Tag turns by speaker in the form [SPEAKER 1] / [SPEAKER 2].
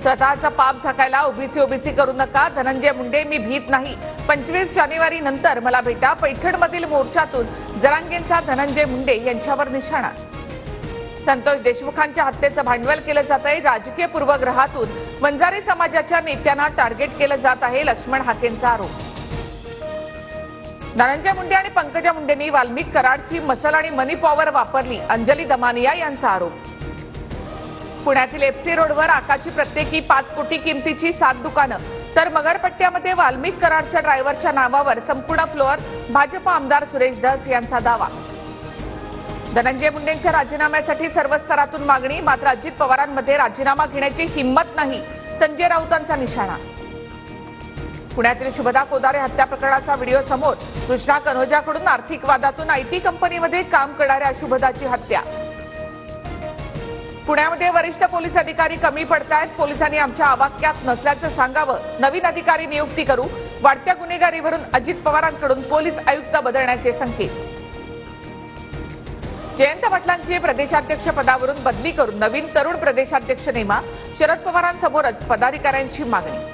[SPEAKER 1] स्वतःचा पाप झाकायला ओबीसी करू नका. धनंजय मुंडे, मी भीत नाही. 25 जानेवारी नंतर मला भेटा. पैठणमधील मोर्चातून जरांगेंचा धनंजय मुंडे यांच्यावर निशाणा. संतोष देशमुखांच्या हत्येचं भांडवल केलं जात आहे. राजकीय पूर्वग्रहातून वंजारी समाजाच्या नेत्यांना टार्गेट केलं जात आहे. लक्ष्मण हाकेंचा आरोप. धनंजय मुंडे आणि पंकजा मुंडेंनी वाल्मिक कराडची मसल आणि मनी पॉवर वापरली. अंजली दमानिया यांचा आरोप. पुण्यातील एफसी रोडवर आकाची प्रत्येकी 5 कोटी किमतीची 7 दुकानं, तर मगरपट्ट्यामध्ये वाल्मिक कराडच्या ड्रायव्हरच्या नावावर संपूर्ण फ्लोअर. भाजप आमदार सुरेश धस यांचा दावा. धनंजय मुंडेंच्या राजीनाम्यासाठी सर्व स्तरातून मागणी, मात्र अजित पवारांमध्ये राजीनामा घेण्याची हिंमत नाही. संजय राऊतांचा निशाणा. पुण्यातील शुभदा कोदारे हत्या प्रकरणाचा व्हिडिओ समोर. कृष्णा कनोजाकडून आर्थिक वादातून आयटी कंपनीमध्ये काम करणाऱ्या शुभदाची हत्या. पुण्यामध्ये वरिष्ठ पोलीस अधिकारी कमी पडतायत. पोलिसांनी आमच्या आवाक्यात नसल्याचं सांगावं. नवीन अधिकारी नियुक्ती करू. वाढत्या गुन्हेगारीवरून अजित पवारांकडून पोलीस आयुक्त बदलण्याचे संकेत. जयंत पाटलांची प्रदेशाध्यक्ष पदावरून बदली करून नवीन तरुण प्रदेशाध्यक्ष नेमा. शरद पवारांसमोरच पदाधिकाऱ्यांची मागणी.